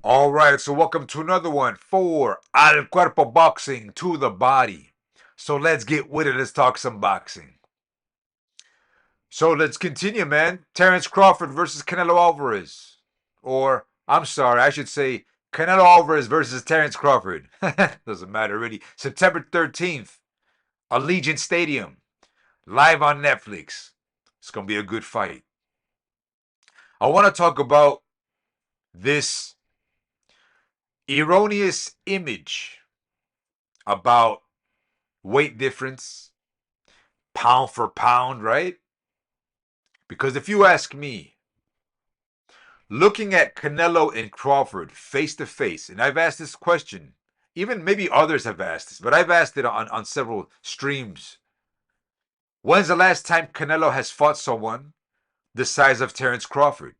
All right, so welcome to another one for Al Cuerpo Boxing, to the body. So let's get with it. Let's talk some boxing. So let's continue, man. Terrence Crawford versus Canelo Alvarez. Or, I'm sorry, I should say Canelo Alvarez versus Terrence Crawford. Doesn't matter, really. September 13th, Allegiant Stadium, live on Netflix. It's going to be a good fight. I want to talk about this erroneous image about weight difference, pound for pound, right? Because if you ask me, looking at Canelo and Crawford face to face, and I've asked this question, even maybe others have asked this, but I've asked it on several streams. When's the last time Canelo has fought someone the size of Terrence Crawford?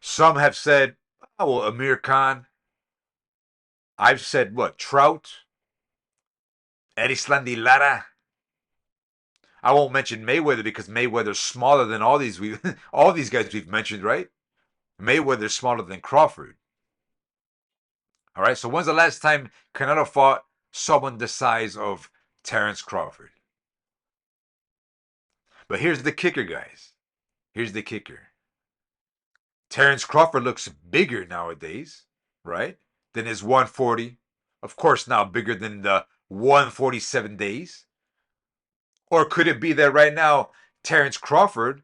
Some have said, oh, well, Amir Khan. I've said, what, Trout? Erislandy Lara? I won't mention Mayweather because Mayweather's smaller than all these all these guys we've mentioned, right? Mayweather's smaller than Crawford. All right, so when's the last time Canelo fought someone the size of Terrence Crawford? But here's the kicker, guys. Here's the kicker. Terrence Crawford looks bigger nowadays, right? Than his 140. Of course, now bigger than the 147 days. Or could it be that right now, Terrence Crawford,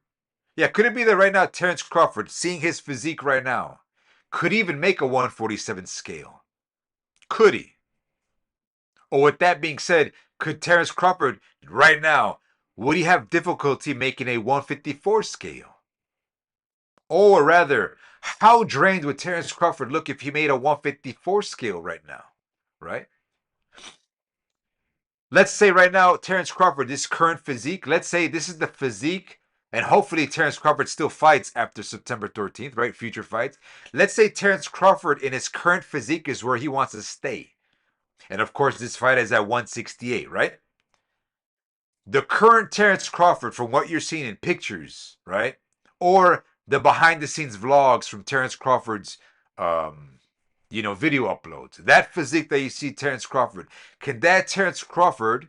could it be that right now, Terrence Crawford, seeing his physique right now, could even make a 147 scale? Could he? Or with that being said, could Terrence Crawford right now, would he have difficulty making a 154 scale? Or rather, how drained would Terrence Crawford look if he made a 154 scale right now? Right? Let's say right now, Terrence Crawford, this current physique, let's say this is the physique, and hopefully Terrence Crawford still fights after September 13th, right? Future fights. Let's say Terrence Crawford in his current physique is where he wants to stay. And of course, this fight is at 168, right? The current Terrence Crawford, from what you're seeing in pictures, right? Or the behind the scenes vlogs from Terrence Crawford's video uploads. That physique that you see Terrence Crawford, can that Terrence Crawford,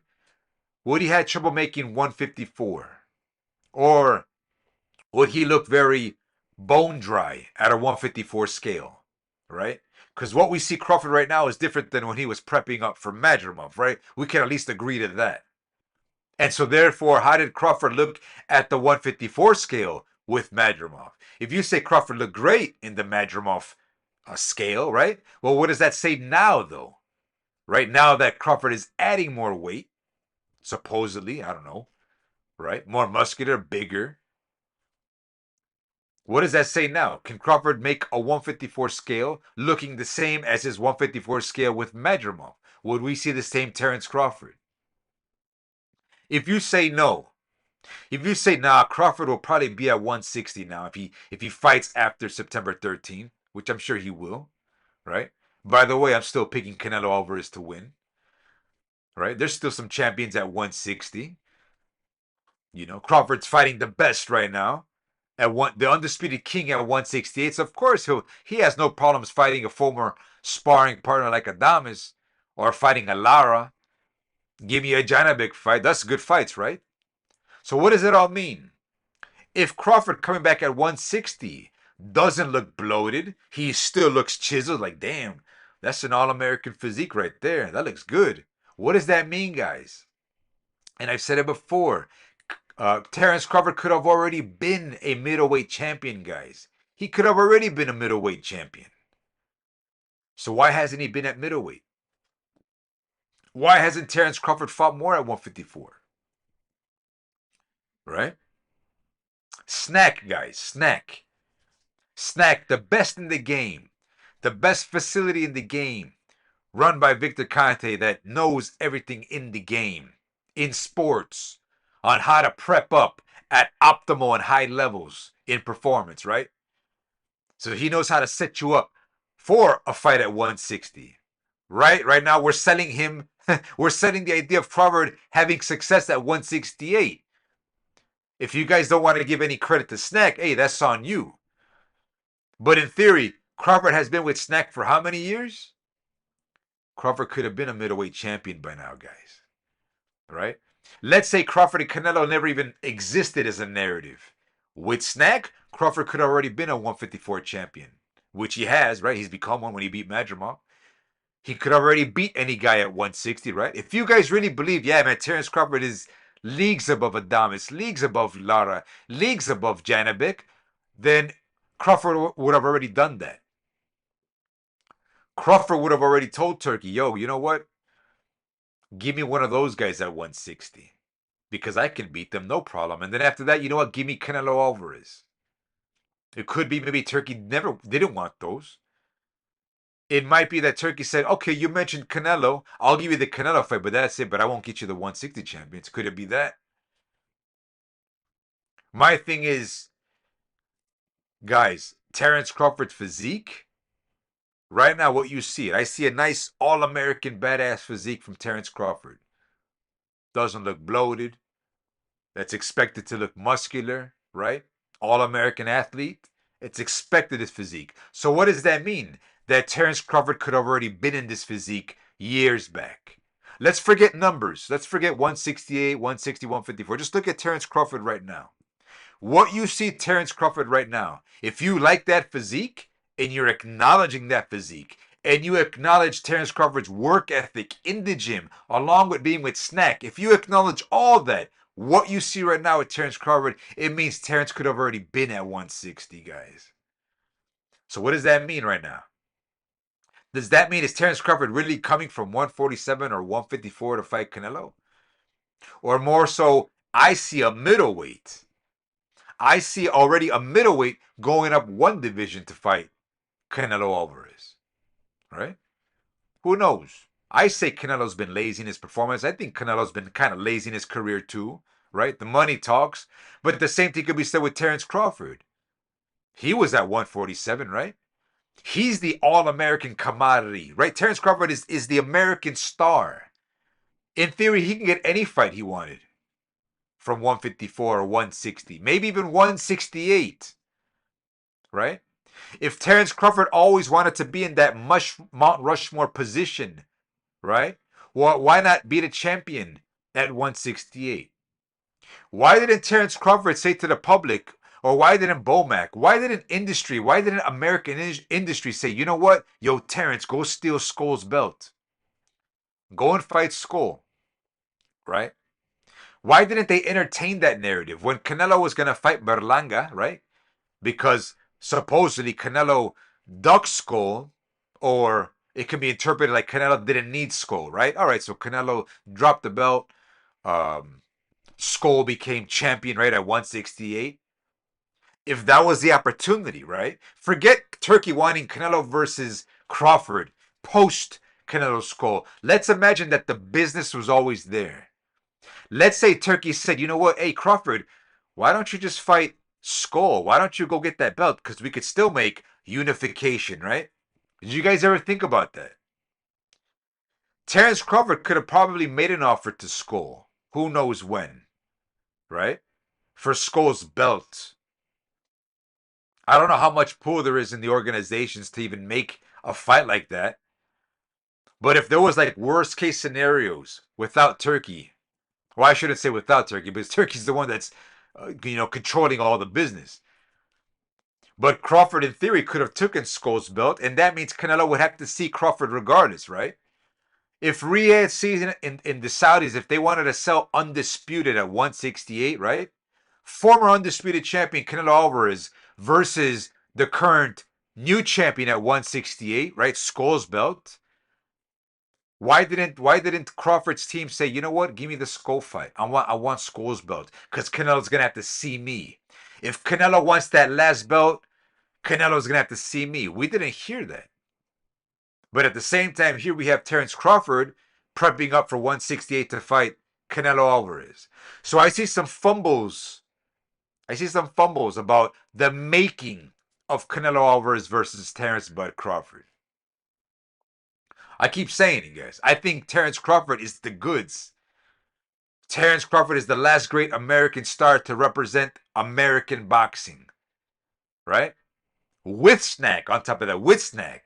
would he have trouble making 154? Or would he look very bone dry at a 154 scale, right? Because what we see Crawford right now is different than when he was prepping up for Madrimov, right? We can at least agree to that. And so therefore, how did Crawford look at the 154 scale with Madrimov? If you say Crawford looked great in the Madrimov scale, right? Well, what does that say now, though? Right now that Crawford is adding more weight, supposedly, I don't know, right? More muscular, bigger. What does that say now? Can Crawford make a 154 scale looking the same as his 154 scale with Madrimov? Would we see the same Terrence Crawford? If you say no, if you say nah, Crawford will probably be at 160 now if he fights after September 13th, which I'm sure he will, right? By the way, I'm still picking Canelo Alvarez to win, right? There's still some champions at 160. Crawford's fighting the best right now at the undisputed king at 168. So of course he has no problems fighting a former sparring partner like Adames or fighting a Lara. Give me a Janabek fight. That's good fights, right? So what does it all mean? If Crawford coming back at 160 doesn't look bloated, he still looks chiseled, like, damn, that's an all-American physique right there. That looks good. What does that mean, guys? And I've said it before. Terrence Crawford could have already been a middleweight champion, guys. He could have already been a middleweight champion. So why hasn't he been at middleweight? Why hasn't Terrence Crawford fought more at 154? Right? SNAC, guys. SNAC. SNAC, the best in the game. The best facility in the game. Run by Victor Conte that knows everything in the game. In sports. On how to prep up at optimal and high levels in performance, right? So he knows how to set you up for a fight at 160. Right? Right now we're selling him, we're selling the idea of Crawford having success at 168. If you guys don't want to give any credit to SNAC, hey, that's on you. But in theory, Crawford has been with SNAC for how many years? Crawford could have been a middleweight champion by now, guys. Right? Let's say Crawford and Canelo never even existed as a narrative. With SNAC, Crawford could have already been a 154 champion, which he has, right? He's become one when he beat Madrimov. He could already beat any guy at 160, right? If you guys really believe, yeah, man, Terence Crawford is leagues above Adames, leagues above Lara, leagues above Janibek, then Crawford would have already done that. Crawford would have already told Turkey, yo, you know what? Give me one of those guys at 160 because I can beat them, no problem. And then after that, you know what? Give me Canelo Alvarez. It could be maybe Turkey never didn't want those. It might be that Turkey said, okay, you mentioned Canelo. I'll give you the Canelo fight, but that's it. But I won't get you the 160 champions. Could it be that? My thing is, guys, Terence Crawford's physique, right now, what you see, I see a nice all-American badass physique from Terence Crawford. Doesn't look bloated. That's expected to look muscular, right? All-American athlete. It's expected his physique. So what does that mean? That Terence Crawford could have already been in this physique years back. Let's forget numbers. Let's forget 168, 160, 154. Just look at Terence Crawford right now. What you see Terence Crawford right now, if you like that physique and you're acknowledging that physique and you acknowledge Terence Crawford's work ethic in the gym along with being with SNAC, if you acknowledge all that, what you see right now with Terence Crawford, it means Terence could have already been at 160, guys. So what does that mean right now? Does that mean is Terence Crawford really coming from 147 or 154 to fight Canelo? Or more so, I see a middleweight. I see already a middleweight going up one division to fight Canelo Alvarez. Right? Who knows? I say Canelo's been lazy in his performance. I think Canelo's been kind of lazy in his career too. Right? The money talks. But the same thing could be said with Terence Crawford. He was at 147, right? He's the all-American commodity, right? Terence Crawford is the American star. In theory, he can get any fight he wanted from 154 or 160, maybe even 168, right? If Terence Crawford always wanted to be in that Mount Rushmore position, right? Well, why not be the champion at 168? Why didn't Terence Crawford say to the public, or why didn't Bomac, why didn't industry, why didn't American industry say, you know what? Yo, Terence, go steal Skull's belt. Go and fight Skull, right? Why didn't they entertain that narrative when Canelo was going to fight Berlanga, right? Because supposedly Canelo ducked Skull, or it can be interpreted like Canelo didn't need Skull, right? All right, so Canelo dropped the belt. Skull became champion, right, at 168. If that was the opportunity, right? Forget Turkey wanting Canelo versus Crawford post Canelo Skull. Let's imagine that the business was always there. Let's say Turkey said, you know what, hey, Crawford, why don't you just fight Skull? Why don't you go get that belt? Because we could still make unification, right? Did you guys ever think about that? Terence Crawford could have probably made an offer to Skull. Who knows when, right? For Skull's belt. I don't know how much pull there is in the organizations to even make a fight like that. But if there was like worst case scenarios without Turkey, well, I shouldn't say without Turkey, because Turkey's the one that's, controlling all the business. But Crawford, in theory, could have taken Skull's belt, and that means Canelo would have to see Crawford regardless, right? If Riyadh sees in the Saudis, if they wanted to sell undisputed at 168, right? Former undisputed champion Canelo Alvarez versus the current new champion at 168, right? Skull's belt. Why didn't Crawford's team say, you know what, give me the Skull fight? I want Skull's belt, because Canelo's gonna have to see me. If Canelo wants that last belt, Canelo's gonna have to see me. We didn't hear that. But at the same time, here we have Terence Crawford prepping up for 168 to fight Canelo Alvarez. So I see some fumbles. I see some fumbles about the making of Canelo Alvarez versus Terence Bud Crawford. I keep saying it, guys. I think Terence Crawford is the goods. Terence Crawford is the last great American star to represent American boxing. Right? with SNAC on top of that, with SNAC.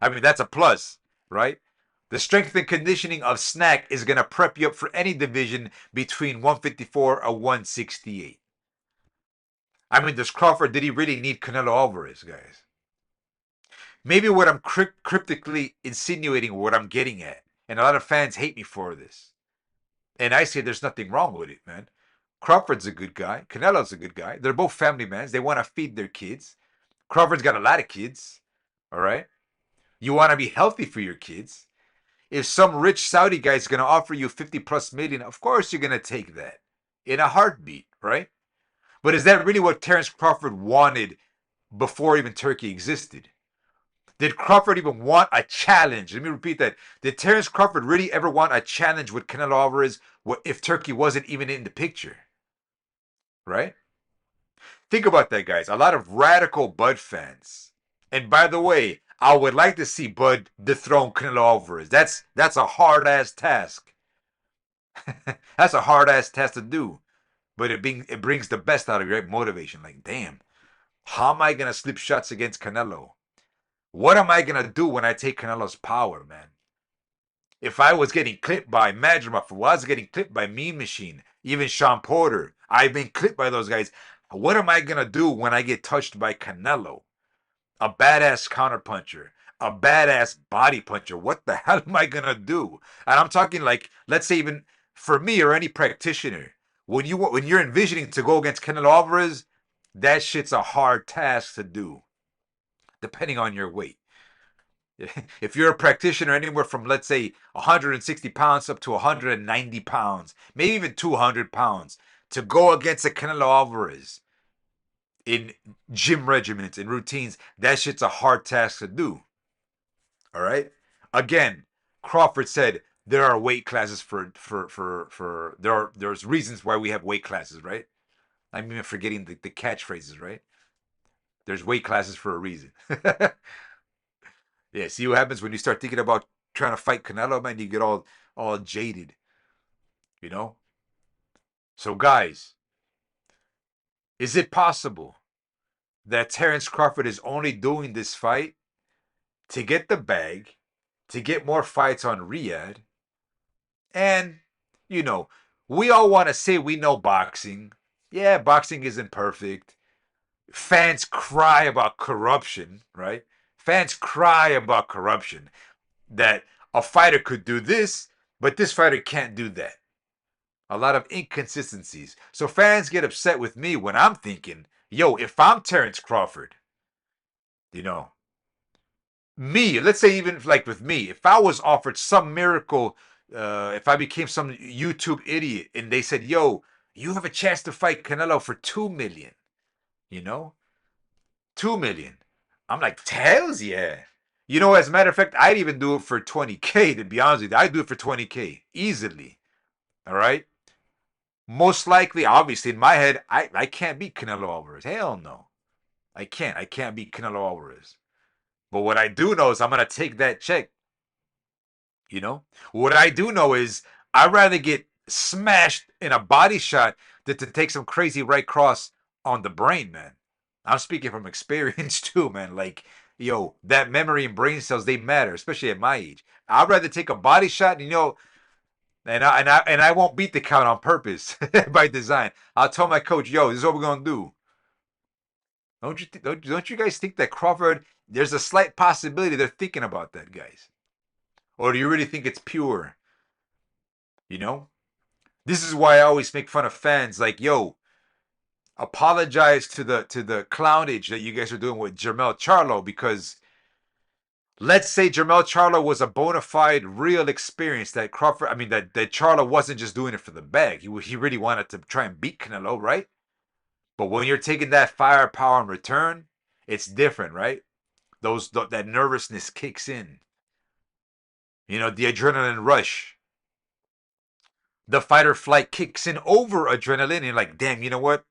I mean, that's a plus, right? The strength and conditioning of SNAC is going to prep you up for any division between 154 or 168. I mean, does Crawford, did he really need Canelo Alvarez, guys? Maybe what I'm cryptically insinuating, what I'm getting at, and a lot of fans hate me for this, and I say there's nothing wrong with it, man. Crawford's a good guy. Canelo's a good guy. They're both family men. They want to feed their kids. Crawford's got a lot of kids. All right. You want to be healthy for your kids. If some rich Saudi guy is going to offer you 50 plus million, of course you're going to take that in a heartbeat, right? But is that really what Terence Crawford wanted before even Turkey existed? Did Crawford even want a challenge? Let me repeat that. Did Terence Crawford really ever want a challenge with Canelo Alvarez if Turkey wasn't even in the picture? Right? Think about that, guys. A lot of radical Bud fans. And by the way, I would like to see Bud dethrone Canelo Alvarez. That's a hard ass task. That's a hard ass task to do. But it brings the best out of great motivation. Like, damn, how am I gonna slip shots against Canelo? What am I gonna do when I take Canelo's power, man? If I was getting clipped by Madrimov, if I was getting clipped by Mean Machine, even Sean Porter, I've been clipped by those guys. What am I gonna do when I get touched by Canelo? A badass counterpuncher, a badass body puncher. What the hell am I gonna do? And I'm talking like, let's say even for me or any practitioner, when you're envisioning to go against Canelo Alvarez, that shit's a hard task to do, depending on your weight. If you're a practitioner anywhere from, let's say, 160 pounds up to 190 pounds, maybe even 200 pounds, to go against a Canelo Alvarez in gym regimens and routines, that shit's a hard task to do. All right. Again, Crawford said there are weight classes for there's reasons why we have weight classes, right? I'm even forgetting the catchphrases, right? There's weight classes for a reason. Yeah, see what happens when you start thinking about trying to fight Canelo, man, you get all jaded, you know? So guys, is it possible that Terence Crawford is only doing this fight to get the bag, to get more fights on Riyadh, and, you know, we all want to say we know boxing. Yeah, boxing isn't perfect. Fans cry about corruption, right? Fans cry about corruption. That a fighter could do this, but this fighter can't do that. A lot of inconsistencies. So fans get upset with me when I'm thinking, yo, if I'm Terence Crawford, you know, me, let's say even like with me, if I was offered some miracle, if I became some YouTube idiot and they said, yo, you have a chance to fight Canelo for 2 million, you know, 2 million. I'm like, hells yeah. You know, as a matter of fact, I'd even do it for 20K, to be honest with you. I'd do it for 20K easily. All right. Most likely, obviously, in my head, I can't beat Canelo Alvarez. Hell no. I can't. I can't beat Canelo Alvarez. But what I do know is I'm gonna take that check. You know? What I do know is I'd rather get smashed in a body shot than to take some crazy right cross on the brain, man. I'm speaking from experience too, man. Like, yo, that memory and brain cells, they matter, especially at my age. I'd rather take a body shot, you know, and I won't beat the count on purpose by design. I'll tell my coach, yo, this is what we're gonna do. Don't you guys think that Crawford? There's a slight possibility they're thinking about that, guys. Or do you really think it's pure? You know, this is why I always make fun of fans. Like, yo, apologize to the clownage that you guys are doing with Jermell Charlo, because let's say Jermell Charlo was a bona fide, real experience that Crawford. I mean, that Charlo wasn't just doing it for the bag. He really wanted to try and beat Canelo, right? But when you're taking that firepower in return, it's different, right? That nervousness kicks in. You know, the adrenaline rush, the fight or flight kicks in over adrenaline. And you're like, damn, you know what?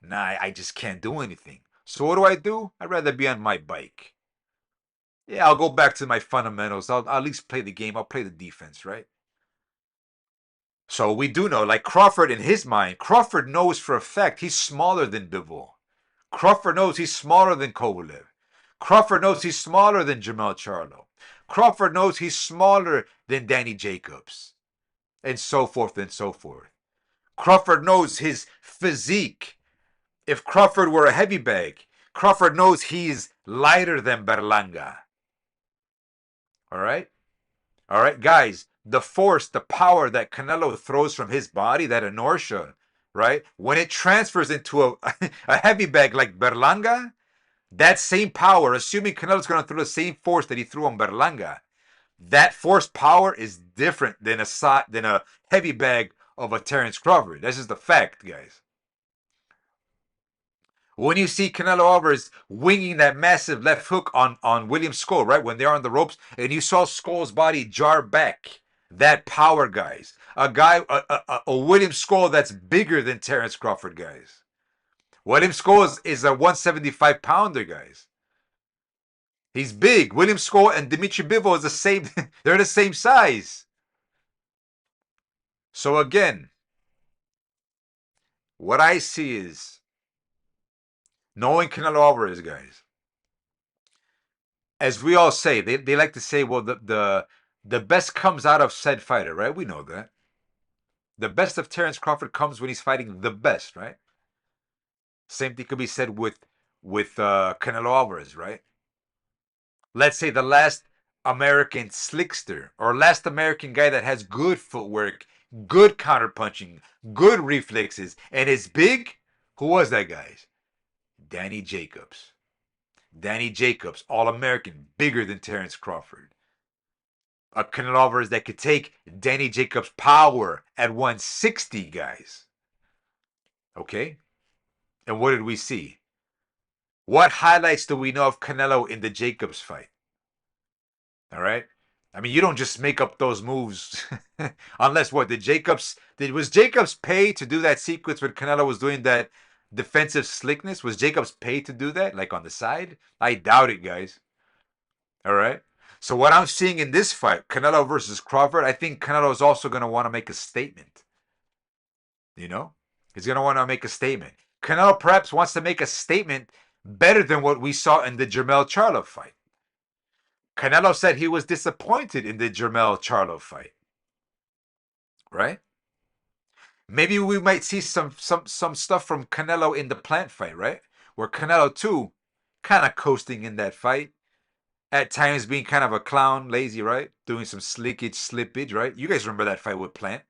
Nah, I just can't do anything. So what do? I'd rather be on my bike. Yeah, I'll go back to my fundamentals. I'll at least play the game. I'll play the defense, right? So we do know, like Crawford in his mind, Crawford knows for a fact he's smaller than Bivol. Crawford knows he's smaller than Kovalev. Crawford knows he's smaller than Jermell Charlo. Crawford knows he's smaller than Danny Jacobs. And so forth and so forth. Crawford knows his physique. If Crawford were a heavy bag, Crawford knows he's lighter than Berlanga. All right? All right, guys, the force, the power that Canelo throws from his body, that inertia, right? When it transfers into a heavy bag like Berlanga, that same power, assuming Canelo's going to throw the same force that he threw on Berlanga, that force power is different than a heavy bag of a Terence Crawford. That's just a fact, guys. When you see Canelo Alvarez winging that massive left hook on William Skull, right? When they're on the ropes, and you saw Skull's body jar back, that power, guys. A William Skull that's bigger than Terence Crawford, guys. William Skull is a 175 pounder, guys. He's big. William Skull and Dimitri Bivol is the same. They're the same size. So again, what I see is, knowing Canelo Alvarez, guys, as we all say, they like to say, well, the best comes out of said fighter, right? We know that. The best of Terence Crawford comes when he's fighting the best, right? Same thing could be said with Canelo Alvarez, right? Let's say the last American slickster or last American guy that has good footwork, good counterpunching, good reflexes, and is big. Who was that, guys? Danny Jacobs. Danny Jacobs, All-American, bigger than Terence Crawford. A Canelo Alvarez that could take Danny Jacobs' power at 160, guys. Okay? And what did we see? What highlights do we know of Canelo in the Jacobs fight? All right? I mean, you don't just make up those moves unless what? Was Jacobs paid to do that sequence when Canelo was doing that defensive slickness? Was Jacobs paid to do that, like on the side? I doubt it, guys. All right. So what I'm seeing in this fight, Canelo versus Crawford, I think Canelo is also going to want to make a statement. You know, he's going to want to make a statement. Canelo perhaps wants to make a statement better than what we saw in the Jermell Charlo fight. Canelo said he was disappointed in the Jermell Charlo fight. Right? Maybe we might see some stuff from Canelo in the Plant fight, right? Where Canelo too, kind of coasting in that fight. At times being kind of a clown, lazy, right? Doing some slippage, right? You guys remember that fight with Plant?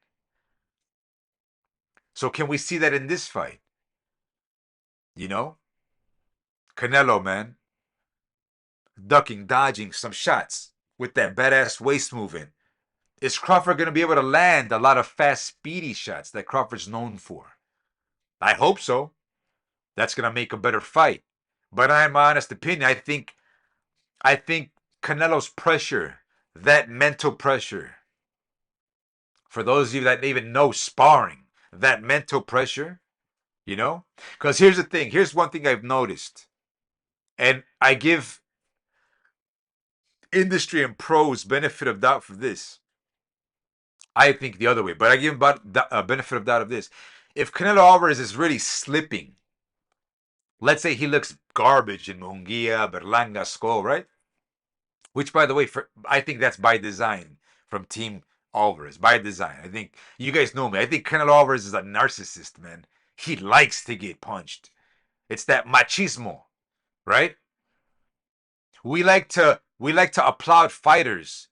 So can we see that in this fight? You know? Canelo, man. Ducking, dodging some shots with that badass waist movement. Is Crawford going to be able to land a lot of fast, speedy shots that Crawford's known for? I hope so. That's going to make a better fight. But in my honest opinion, I think Canelo's pressure, that mental pressure, for those of you that even know sparring, that mental pressure, you know? Because here's the thing. Here's one thing I've noticed. And I give industry and pros benefit of doubt for this. I think the other way, but I give him benefit of doubt of this. If Canelo Alvarez is really slipping, let's say he looks garbage in Munguia, Berlanga, Skull, right? Which, by the way, I think that's by design from Team Alvarez. By design. I think you guys know me. I think Canelo Alvarez is a narcissist, man. He likes to get punched. It's that machismo, right? We like to applaud fighters,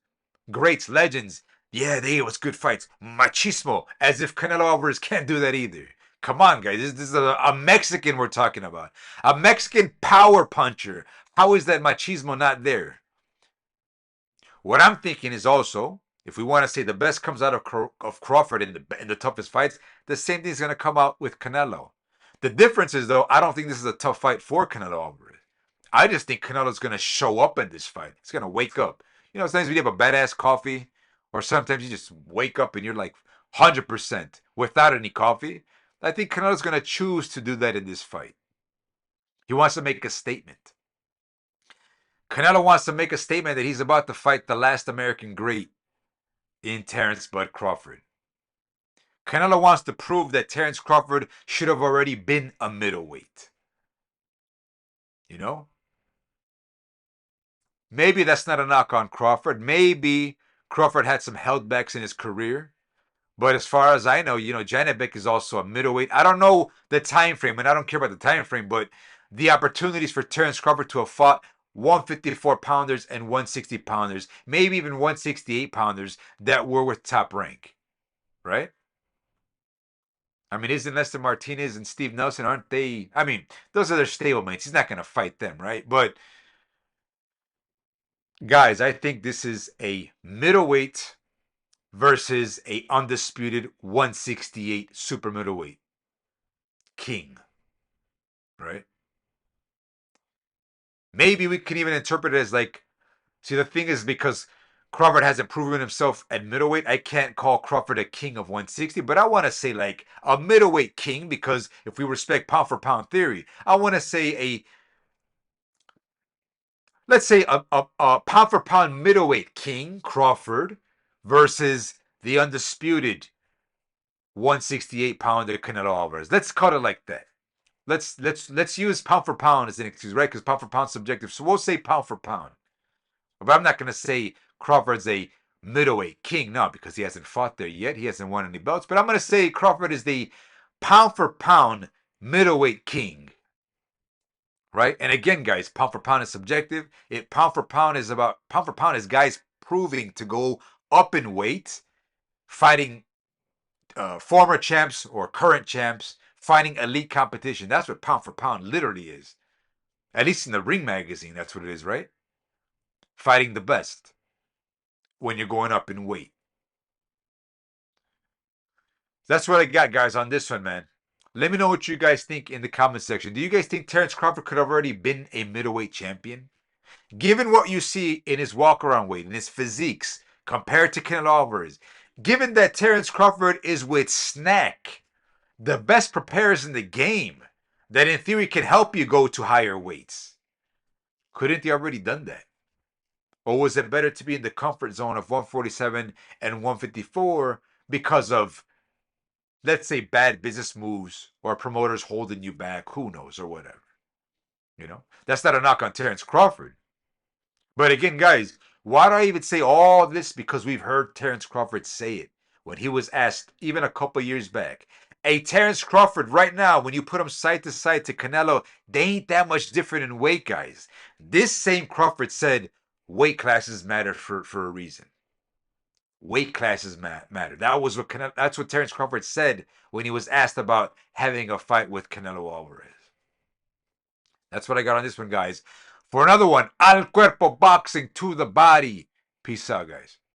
greats, legends. Yeah, they was good fights. Machismo, as if Canelo Alvarez can't do that either. Come on, guys. This is a Mexican we're talking about. A Mexican power puncher. How is that machismo not there? What I'm thinking is also, if we want to say the best comes out of Crawford in the toughest fights, the same thing is going to come out with Canelo. The difference is, though, I don't think this is a tough fight for Canelo Alvarez. I just think Canelo's going to show up in this fight. He's going to wake up. You know, sometimes when you have a badass coffee, or sometimes you just wake up and you're like 100% without any coffee. I think Canelo's going to choose to do that in this fight. He wants to make a statement. Canelo wants to make a statement that he's about to fight the last American great in Terence Bud Crawford. Canelo wants to prove that Terence Crawford should have already been a middleweight. You know, maybe that's not a knock on Crawford. Maybe Crawford had some heldbacks in his career. But as far as I know, Janibek is also a middleweight. I don't know the time frame, and I don't care about the time frame, but the opportunities for Terence Crawford to have fought 154 pounders and 160 pounders, maybe even 168 pounders that were with top rank, right? I mean, isn't Lester Martinez and Steve Nelson, aren't they? I mean, those are their stablemates. He's not going to fight them, right? But guys, I think this is a middleweight versus a undisputed 168 super middleweight king, right? Maybe we can even interpret it as like, see, the thing is because Crawford hasn't proven himself at middleweight, I can't call Crawford a king of 160, but I want to say like a middleweight king because if we respect pound for pound theory, I want to say let's say a pound for pound middleweight king, Crawford, versus the undisputed 168 pounder Canelo Alvarez. Let's cut it like that. Let's use pound for pound as an excuse, right? Because pound for pound is subjective. So we'll say pound for pound. But I'm not going to say Crawford's a middleweight king, no, because he hasn't fought there yet. He hasn't won any belts. But I'm going to say Crawford is the pound for pound middleweight king, right? And again, guys, pound for pound is subjective. Pound for pound is guys proving to go up in weight, fighting former champs or current champs, fighting elite competition. That's what pound for pound literally is. At least in the Ring magazine, that's what it is, right? Fighting the best when you're going up in weight. That's what I got, guys, on this one, man. Let me know what you guys think in the comment section. Do you guys think Terence Crawford could have already been a middleweight champion? Given what you see in his walk-around weight, in his physiques, compared to Canelo Alvarez, given that Terence Crawford is with SNAC, the best preparers in the game, that in theory can help you go to higher weights, couldn't he already done that? Or was it better to be in the comfort zone of 147 and 154 because of, let's say, bad business moves or promoters holding you back? Who knows, or whatever. That's not a knock on Terence Crawford. But again, guys, why do I even say all this? Because we've heard Terence Crawford say it when he was asked, even a couple years back. Hey, Terence Crawford, right now, when you put him side to side to Canelo, they ain't that much different in weight, guys. This same Crawford said weight classes matter for a reason. Weight classes matter. That's what Terence Crawford said when he was asked about having a fight with Canelo Alvarez. That's what I got on this one, guys. For another one, Al Cuerpo Boxing to the Body. Peace out, guys.